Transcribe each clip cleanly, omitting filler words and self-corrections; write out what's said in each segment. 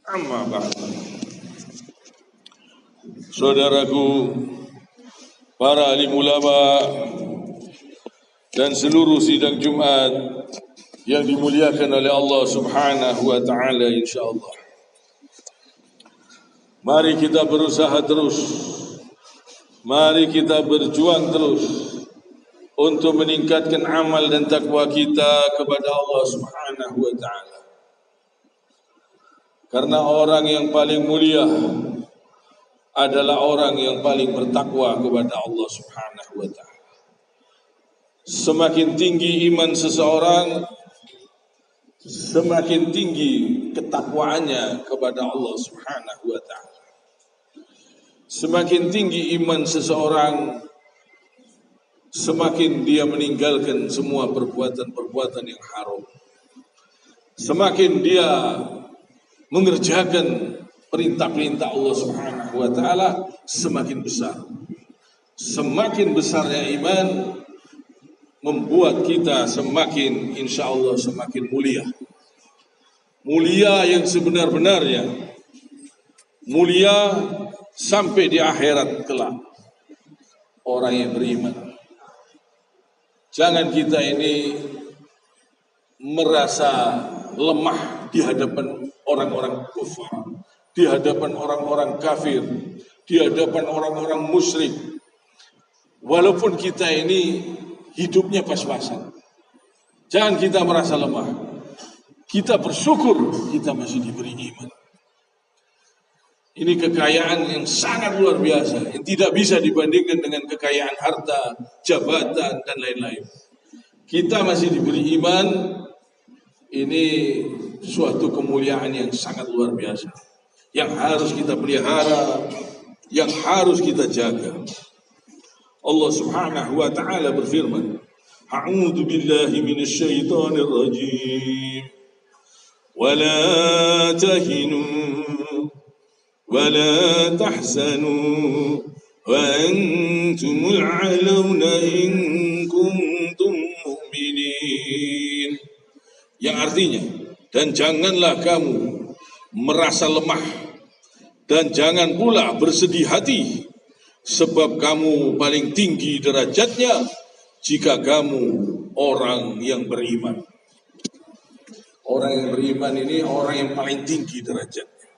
Amma ba'd. Saudaraku, para alim ulama dan seluruh sidang Jumat yang dimuliakan oleh Allah Subhanahu wa taala insyaallah. Mari kita berusaha terus. Mari kita berjuang terus untuk meningkatkan amal dan takwa kita kepada Allah Subhanahu wa taala. Karena orang yang paling mulia adalah orang yang paling bertakwa kepada Allah Subhanahu wa taala. Semakin tinggi iman seseorang, semakin tinggi ketakwaannya kepada Allah Subhanahu wa taala. Semakin tinggi iman seseorang, semakin dia meninggalkan semua perbuatan-perbuatan yang haram. Semakin dia mengerjakan perintah-perintah Allah Subhanahu wa taala, semakin besar. Semakin besarnya iman membuat kita semakin insyaallah semakin mulia. Mulia yang sebenar-benarnya. Mulia sampai di akhirat kelak. Orang yang beriman. Jangan kita ini merasa lemah di hadapan orang-orang kufar, di hadapan orang-orang kafir, di hadapan orang-orang musyrik. Walaupun kita ini hidupnya pas-pasan, jangan kita merasa lemah. Kita bersyukur kita masih diberi iman. Ini kekayaan yang sangat luar biasa, yang tidak bisa dibandingkan dengan kekayaan harta, jabatan, dan lain-lain. Kita masih diberi iman. Ini suatu kemuliaan yang sangat luar biasa, yang harus kita pelihara, yang harus kita jaga. Allah Subhanahu wa taala berfirman, A'udzu billahi minasy syaithanir rajim. Wa la tahinu wa la tahzanu wa antumul 'alauna in kuntum mu'minin. Yang artinya, dan janganlah kamu merasa lemah, dan jangan pula bersedih hati, sebab kamu paling tinggi derajatnya jika kamu orang yang beriman. Orang yang beriman ini orang yang paling tinggi derajatnya.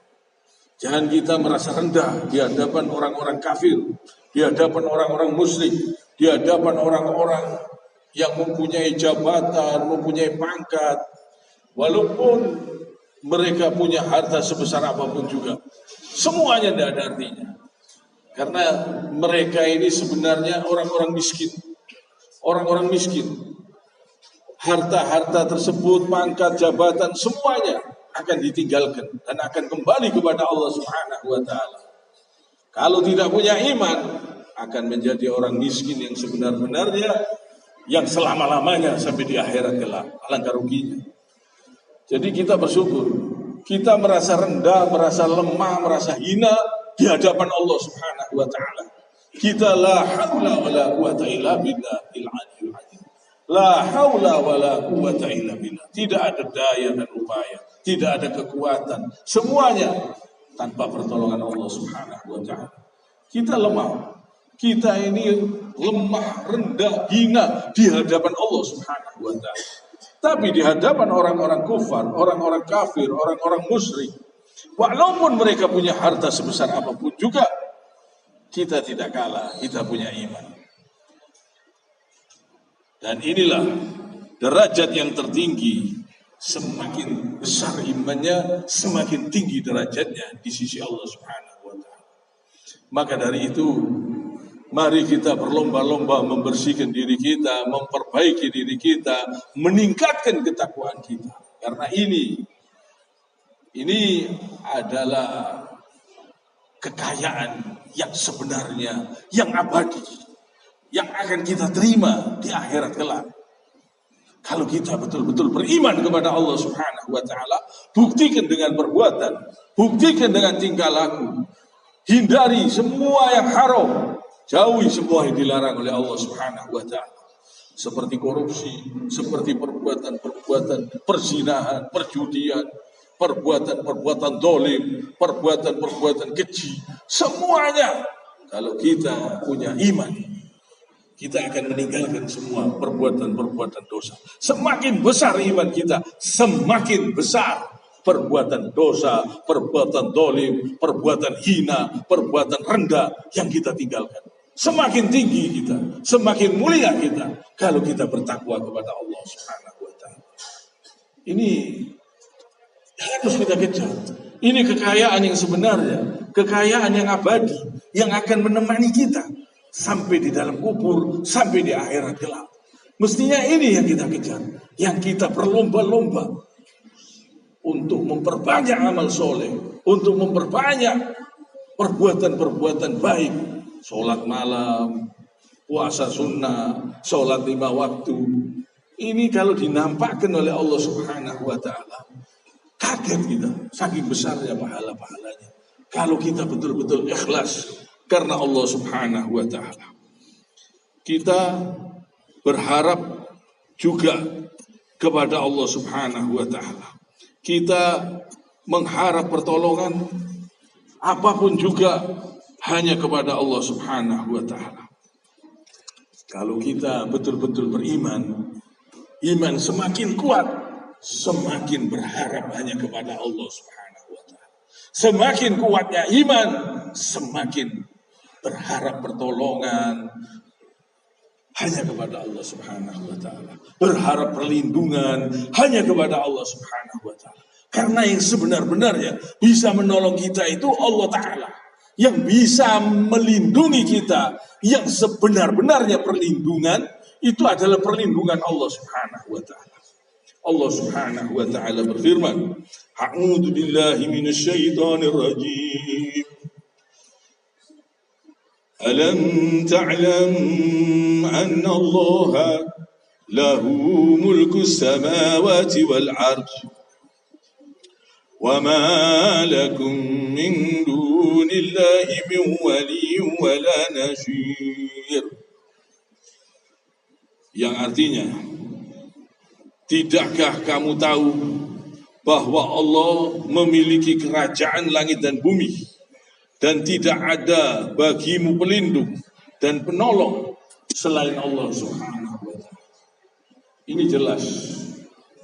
Jangan kita merasa rendah di hadapan orang-orang kafir, di hadapan orang-orang musyrik, di hadapan orang-orang yang mempunyai jabatan, mempunyai pangkat, walaupun mereka punya harta sebesar apapun juga, semuanya tidak ada artinya. Karena mereka ini sebenarnya orang-orang miskin. Orang-orang miskin. Harta-harta tersebut, pangkat, jabatan, semuanya akan ditinggalkan dan akan kembali kepada Allah Subhanahu wa taala. Kalau tidak punya iman, akan menjadi orang miskin yang sebenar-benarnya, yang selama-lamanya sampai di akhirat kelak. Alangkah ruginya. Jadi kita bersyukur. Kita merasa rendah, merasa lemah, merasa hina di hadapan Allah Subhanahu wa taala. Kita la haula wala quwata illa billahil aliyyil azim. La haula wala quwata illa billah. Tidak ada daya dan upaya, tidak ada kekuatan. Semuanya tanpa pertolongan Allah Subhanahu wa taala. Kita lemah. Kita ini lemah, rendah, hina di hadapan Allah Subhanahu wa taala. Tapi di hadapan orang-orang kufar, orang-orang kafir, orang-orang musyrik, walaupun mereka punya harta sebesar apapun juga, kita tidak kalah, kita punya iman. Dan inilah derajat yang tertinggi. Semakin besar imannya, semakin tinggi derajatnya di sisi Allah Subhanahu wa taala. Maka dari itu, mari kita berlomba-lomba membersihkan diri kita, memperbaiki diri kita, meningkatkan ketakwaan kita. Karena ini adalah kekayaan yang sebenarnya, yang abadi, yang akan kita terima di akhirat kelak. Kalau kita betul-betul beriman kepada Allah Subhanahu wa taala, buktikan dengan perbuatan, buktikan dengan tingkah laku. Hindari semua yang haram, jauhi semua yang dilarang oleh Allah Subhanahu wa taala. Seperti korupsi, seperti perbuatan-perbuatan perzinahan, perjudian, perbuatan-perbuatan dolim, perbuatan-perbuatan keji, semuanya. Kalau kita punya iman, kita akan meninggalkan semua perbuatan-perbuatan dosa. Semakin besar iman kita, semakin besar perbuatan dosa, perbuatan dolim, perbuatan hina, perbuatan rendah yang kita tinggalkan. Semakin tinggi kita, semakin mulia kita kalau kita bertakwa kepada Allah Subhanahu wa taala. Ini harus kita kejar. Ini kekayaan yang sebenarnya, kekayaan yang abadi yang akan menemani kita sampai di dalam kubur, sampai di akhirat kelak. Mestinya ini yang kita kejar, yang kita berlomba-lomba untuk memperbanyak amal soleh, untuk memperbanyak perbuatan-perbuatan baik. Sholat malam, puasa sunnah, sholat 5 waktu. Ini kalau dinampakkan oleh Allah Subhanahu wa ta'ala, kaget kita, saking besarnya pahala-pahalanya. Kalau kita betul-betul ikhlas karena Allah Subhanahu wa ta'ala. Kita berharap juga kepada Allah Subhanahu wa ta'ala. Kita mengharap pertolongan apapun juga hanya kepada Allah Subhanahu wa ta'ala. Kalau kita betul-betul beriman, iman semakin kuat, semakin berharap hanya kepada Allah Subhanahu wa ta'ala. Semakin kuatnya iman, semakin berharap pertolongan hanya kepada Allah Subhanahu wa ta'ala. Berharap perlindungan hanya kepada Allah Subhanahu wa ta'ala. Karena yang sebenar-benarnya bisa menolong kita itu Allah ta'ala. Yang bisa melindungi kita, yang sebenar-benarnya perlindungan itu adalah perlindungan Allah Subhanahu wa ta'ala. Allah Subhanahu wa ta'ala berfirman, A'udzu billahi minasyaitonir rajim. Alam ta'lam anna Allah lahu mulku samawati wal arsh wa ma lakum min dunillahi min waliyyin wala nasir. Yang artinya, tidakkah kamu tahu bahwa Allah memiliki kerajaan langit dan bumi, dan tidak ada bagimu pelindung dan penolong selain Allah Subhanahu wa ta'ala. Ini jelas,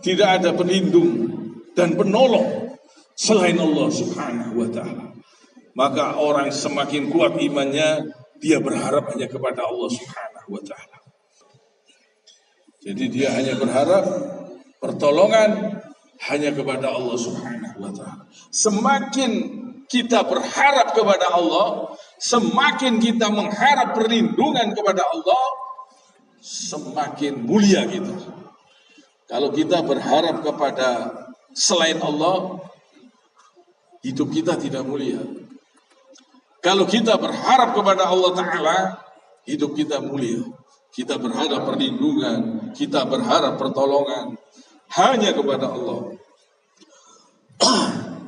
tidak ada pelindung dan penolong selain Allah Subhanahu wa ta'ala. Maka orang semakin kuat imannya, dia berharap hanya kepada Allah Subhanahu wa ta'ala. Jadi dia hanya berharap pertolongan hanya kepada Allah Subhanahu wa ta'ala. Semakin kita berharap kepada Allah, semakin kita mengharap perlindungan kepada Allah, semakin mulia kita. Kalau kita berharap kepada selain Allah, hidup kita tidak mulia. Kalau kita berharap kepada Allah Ta'ala, hidup kita mulia. Kita berharap perlindungan, kita berharap pertolongan hanya kepada Allah.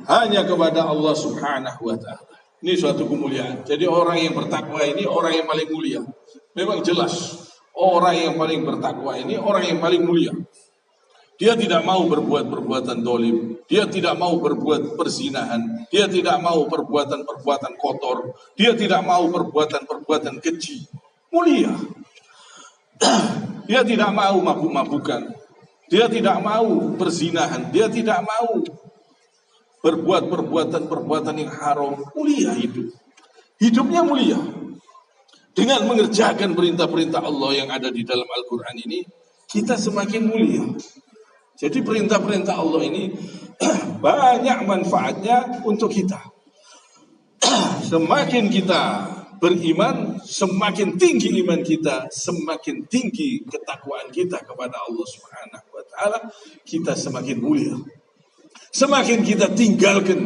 Hanya kepada Allah Subhanahu wa ta'ala. Ini suatu kemuliaan. Jadi orang yang bertakwa ini orang yang paling mulia. Memang jelas, orang yang paling bertakwa ini orang yang paling mulia. Dia tidak mau berbuat perbuatan dolim, dia tidak mau berbuat perzinahan, dia tidak mau perbuatan-perbuatan kotor, dia tidak mau perbuatan-perbuatan keji. Mulia. Dia tidak mau mabuk-mabukan, dia tidak mau perzinahan, dia tidak mau berbuat perbuatan-perbuatan yang haram. Mulia hidup. Hidupnya mulia. Dengan mengerjakan perintah-perintah Allah yang ada di dalam Al-Quran ini, kita semakin mulia. Jadi perintah-perintah Allah ini banyak manfaatnya untuk kita. Semakin kita beriman, semakin tinggi iman kita, semakin tinggi ketakwaan kita kepada Allah Subhanahu wa ta'ala, kita semakin mulia. Semakin kita tinggalkan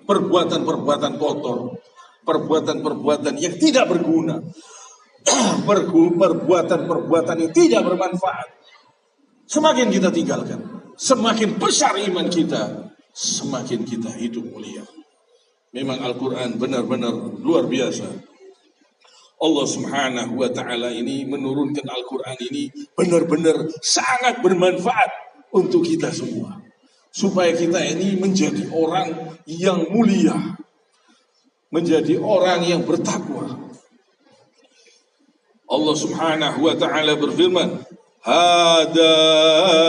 perbuatan-perbuatan kotor, perbuatan-perbuatan yang tidak berguna, perbuatan-perbuatan yang tidak bermanfaat, semakin kita tinggalkan, semakin besar iman kita, semakin kita hidup mulia. Memang Al-Quran benar-benar luar biasa. Allah Subhanahu wa ta'ala ini menurunkan Al-Quran ini benar-benar sangat bermanfaat untuk kita semua. supaya kita ini menjadi orang yang mulia, menjadi orang yang bertakwa. Allah Subhanahu wa taala berfirman, "Hada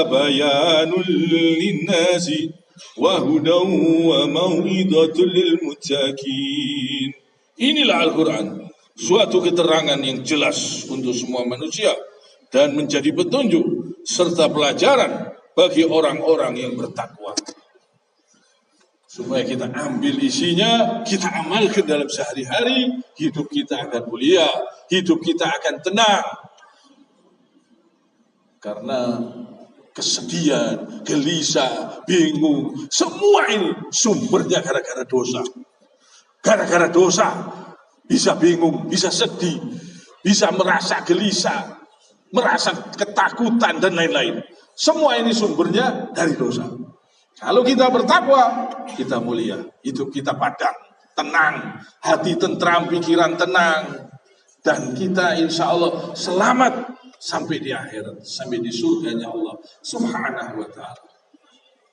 bayanul linnasi wa hudan wa mau'izatul lil muttaqin." Inilah Al-Qur'an, suatu keterangan yang jelas untuk semua manusia dan menjadi petunjuk serta pelajaran bagi orang-orang yang bertakwa. Supaya kita ambil isinya, kita amalkan dalam sehari-hari, hidup kita akan mulia, hidup kita akan tenang. Karena kesedihan, gelisah, bingung, semua ini sumbernya gara-gara dosa. Gara-gara dosa bisa bingung, bisa sedih, bisa merasa gelisah, merasa ketakutan dan lain-lain. Semua ini sumbernya dari dosa. Kalau kita bertakwa, kita mulia, hidup kita padang, tenang, hati tentram, pikiran tenang, dan kita insya Allah selamat sampai di akhirat, sampai di surganya Allah Subhanahu wa taala.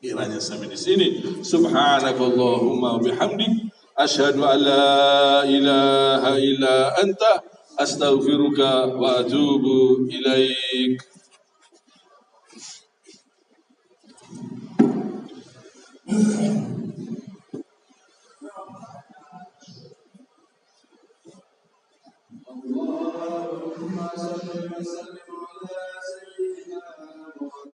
Kiranya sampai di sini. Subhanakallahumma bihamdik, asyhadu an la ilaha illa anta, astaghfiruka wa atubu ilaik. Allahumma salli wa sallim